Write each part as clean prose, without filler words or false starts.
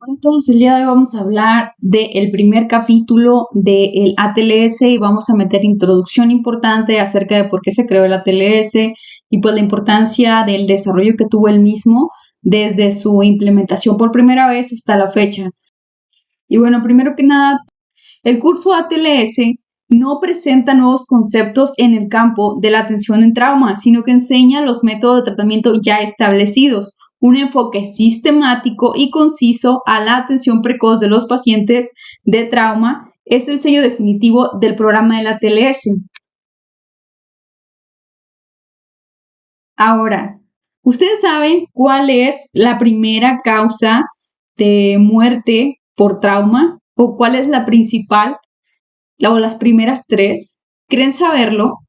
Entonces, el día de hoy vamos a hablar del primer capítulo del ATLS y vamos a meter introducción importante acerca de por qué se creó el ATLS y pues la importancia del desarrollo que tuvo el mismo desde su implementación por primera vez hasta la fecha. Y bueno, primero que nada, el curso ATLS no presenta nuevos conceptos en el campo de la atención en trauma, sino que enseña los métodos de tratamiento ya establecidos, un enfoque sistemático y conciso a la atención precoz de los pacientes de trauma. Es el sello definitivo del programa del ATLS. Ahora, ¿ustedes saben cuál es la primera causa de muerte por trauma? ¿O cuál es la principal? O las primeras tres. ¿Creen saberlo?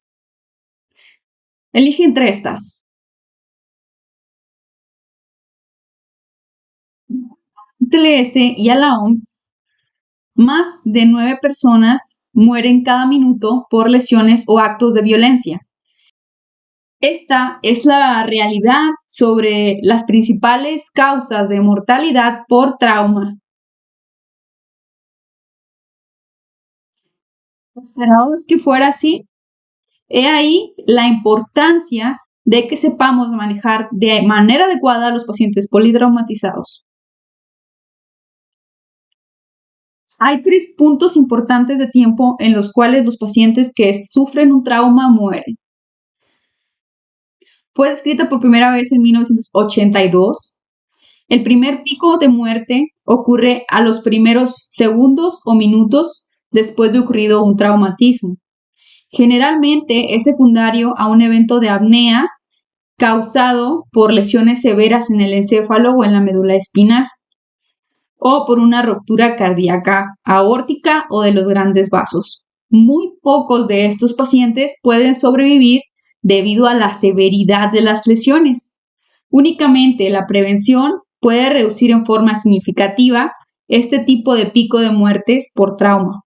Elige entre estas. ATLS y a la OMS, más de 9 personas mueren cada minuto por lesiones o actos de violencia. Esta es la realidad sobre las principales causas de mortalidad por trauma. ¿Esperabas que fuera así? He ahí la importancia de que sepamos manejar de manera adecuada a los pacientes politraumatizados. Hay 3 puntos importantes de tiempo en los cuales los pacientes que sufren un trauma mueren. Fue descrita por primera vez en 1982. El primer pico de muerte ocurre a los primeros segundos o minutos después de ocurrido un traumatismo. Generalmente es secundario a un evento de apnea causado por lesiones severas en el encéfalo o en la médula espinal, o por una ruptura cardíaca aórtica o de los grandes vasos. Muy pocos de estos pacientes pueden sobrevivir debido a la severidad de las lesiones. Únicamente la prevención puede reducir en forma significativa este tipo de pico de muertes por trauma.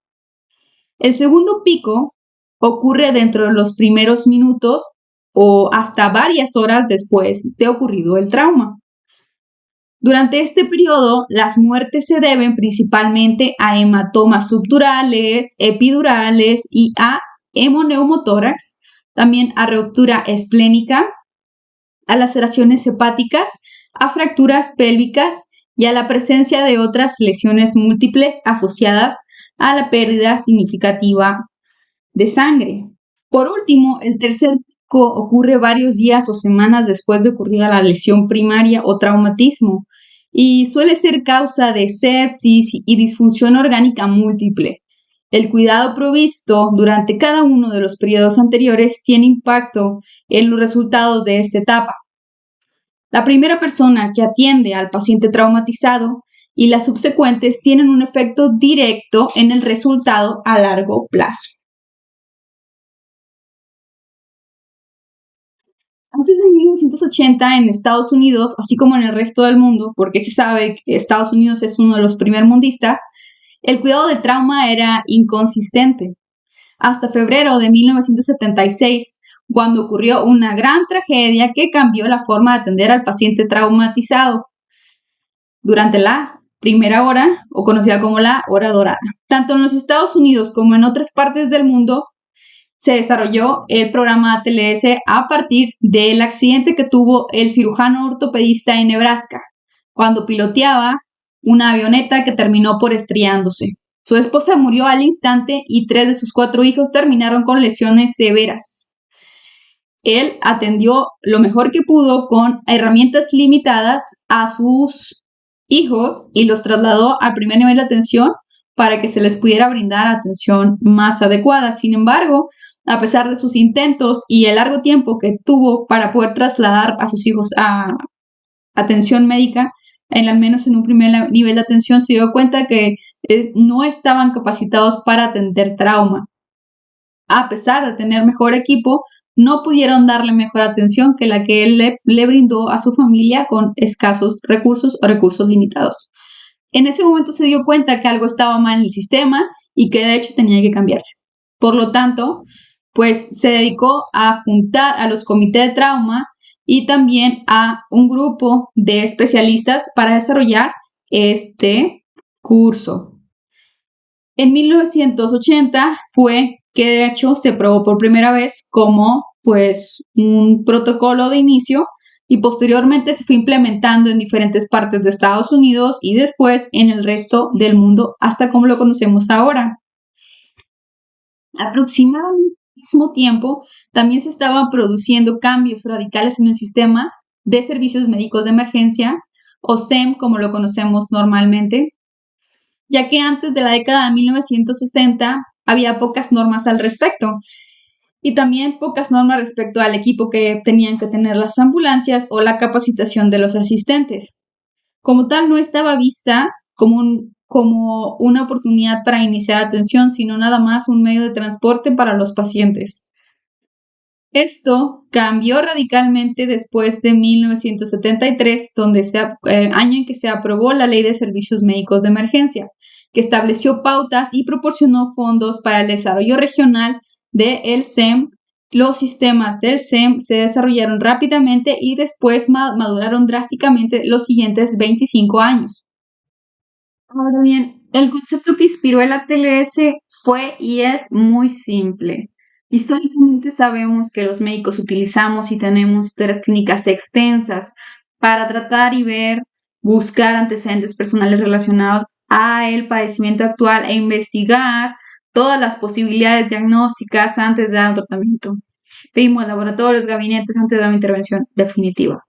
El segundo pico ocurre dentro de los primeros minutos o hasta varias horas después de ocurrido el trauma. Durante este periodo, las muertes se deben principalmente a hematomas subdurales, epidurales y a hemoneumotórax, también a ruptura esplénica, a laceraciones hepáticas, a fracturas pélvicas y a la presencia de otras lesiones múltiples asociadas a la pérdida significativa de sangre. Por último, el tercer pico ocurre varios días o semanas después de ocurrida la lesión primaria o traumatismo y suele ser causa de sepsis y disfunción orgánica múltiple. El cuidado provisto durante cada uno de los periodos anteriores tiene impacto en los resultados de esta etapa. La primera persona que atiende al paciente traumatizado y las subsecuentes tienen un efecto directo en el resultado a largo plazo. Antes de 1980 en Estados Unidos, así como en el resto del mundo, porque se sabe que Estados Unidos es uno de los primermundistas, el cuidado de trauma era inconsistente. Hasta febrero de 1976, cuando ocurrió una gran tragedia que cambió la forma de atender al paciente traumatizado durante la primera hora, o conocida como la hora dorada. Tanto en los Estados Unidos como en otras partes del mundo, se desarrolló el programa ATLS a partir del accidente que tuvo el cirujano ortopedista en Nebraska, cuando piloteaba una avioneta que terminó por estrellándose. Su esposa murió al instante y 3 de sus 4 hijos terminaron con lesiones severas. Él atendió lo mejor que pudo con herramientas limitadas a sus hijos y los trasladó al primer nivel de atención para que se les pudiera brindar atención más adecuada. Sin embargo, a pesar de sus intentos y el largo tiempo que tuvo para poder trasladar a sus hijos a atención médica, al menos en un primer nivel de atención, se dio cuenta que no estaban capacitados para atender trauma. A pesar de tener mejor equipo, no pudieron darle mejor atención que la que él le brindó a su familia con escasos recursos o recursos limitados. En ese momento se dio cuenta que algo estaba mal en el sistema y que de hecho tenía que cambiarse. Por lo tanto, pues se dedicó a juntar a los comités de trauma y también a un grupo de especialistas para desarrollar este curso. En 1980 fue que de hecho se probó por primera vez como pues un protocolo de inicio y posteriormente se fue implementando en diferentes partes de Estados Unidos y después en el resto del mundo hasta como lo conocemos ahora. Aproximadamente al mismo tiempo también se estaban produciendo cambios radicales en el sistema de servicios médicos de emergencia o SEM como lo conocemos normalmente, ya que antes de la década de 1960 había pocas normas al respecto y también pocas normas respecto al equipo que tenían que tener las ambulancias o la capacitación de los asistentes. Como tal, no estaba vista como una oportunidad para iniciar atención, sino nada más un medio de transporte para los pacientes. Esto cambió radicalmente después de 1973, año en que se aprobó la Ley de Servicios Médicos de Emergencia, que estableció pautas y proporcionó fondos para el desarrollo regional del SEM. Los sistemas del SEM se desarrollaron rápidamente y después maduraron drásticamente los siguientes 25 años. Ahora bien, el concepto que inspiró el ATLS fue y es muy simple. Históricamente sabemos que los médicos utilizamos y tenemos historias clínicas extensas para tratar y buscar antecedentes personales relacionados a el padecimiento actual e investigar todas las posibilidades diagnósticas antes de dar un tratamiento. Pedimos laboratorios, gabinetes antes de dar una intervención definitiva.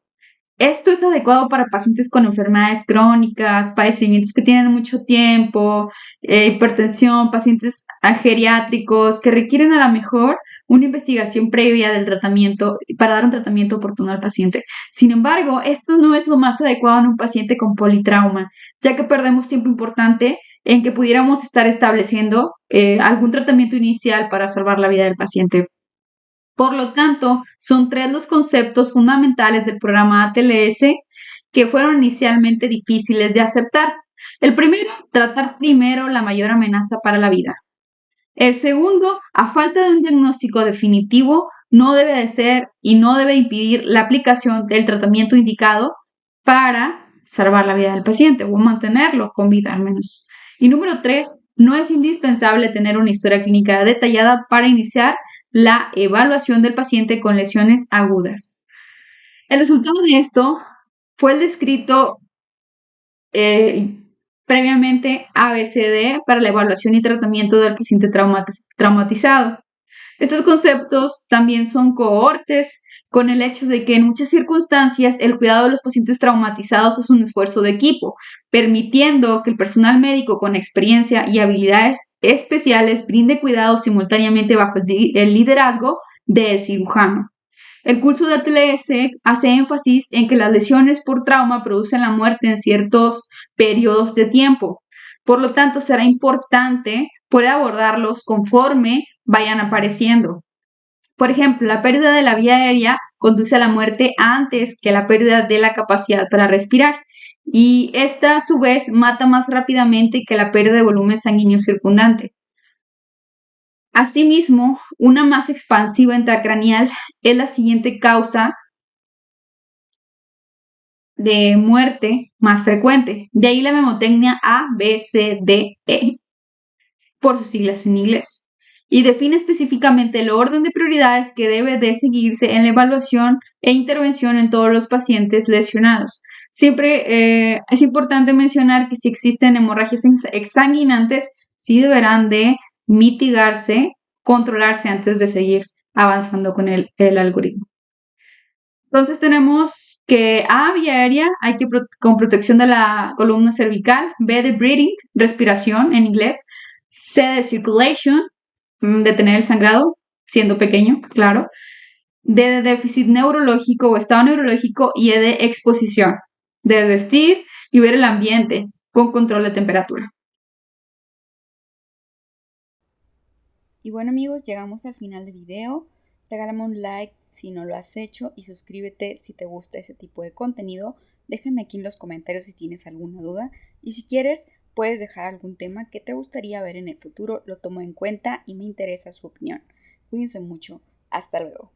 Esto es adecuado para pacientes con enfermedades crónicas, padecimientos que tienen mucho tiempo, hipertensión, pacientes geriátricos que requieren a lo mejor una investigación previa del tratamiento para dar un tratamiento oportuno al paciente. Sin embargo, esto no es lo más adecuado en un paciente con politrauma, ya que perdemos tiempo importante en que pudiéramos estar estableciendo algún tratamiento inicial para salvar la vida del paciente. Por lo tanto, son 3 los conceptos fundamentales del programa ATLS que fueron inicialmente difíciles de aceptar. El primero, tratar primero la mayor amenaza para la vida. El segundo, a falta de un diagnóstico definitivo, no debe de ser y no debe impedir la aplicación del tratamiento indicado para salvar la vida del paciente o mantenerlo con vida al menos. Y número 3, no es indispensable tener una historia clínica detallada para iniciar la evaluación del paciente con lesiones agudas. El resultado de esto fue el descrito previamente ABCD para la evaluación y tratamiento del paciente traumatizado. Estos conceptos también son cohortes con el hecho de que en muchas circunstancias el cuidado de los pacientes traumatizados es un esfuerzo de equipo, permitiendo que el personal médico con experiencia y habilidades especiales brinde cuidado simultáneamente bajo el liderazgo del cirujano. El curso de ATLS hace énfasis en que las lesiones por trauma producen la muerte en ciertos periodos de tiempo. Por lo tanto, será importante poder abordarlos conforme vayan apareciendo. Por ejemplo, la pérdida de la vía aérea conduce a la muerte antes que la pérdida de la capacidad para respirar y esta a su vez mata más rápidamente que la pérdida de volumen sanguíneo circundante. Asimismo, una masa expansiva intracraneal es la siguiente causa de muerte más frecuente. De ahí la memotecnia A, B, C, D, E, por sus siglas en inglés. Y define específicamente el orden de prioridades que debe de seguirse en la evaluación e intervención en todos los pacientes lesionados. Siempre es importante mencionar que si existen hemorragias exsanguinantes, sí deberán de mitigarse, controlarse antes de seguir avanzando con el algoritmo. Entonces tenemos que A, vía aérea, hay que con protección de la columna cervical, B de breathing, respiración en inglés, C de circulation, detener el sangrado, siendo pequeño, claro, D de déficit neurológico o estado neurológico y E de exposición, de vestir y ver el ambiente con control de temperatura. Y bueno amigos, llegamos al final del video. Regálame un like si no lo has hecho y suscríbete si te gusta ese tipo de contenido. Déjame aquí en los comentarios si tienes alguna duda y si quieres puedes dejar algún tema que te gustaría ver en el futuro. Lo tomo en cuenta y me interesa su opinión. Cuídense mucho. Hasta luego.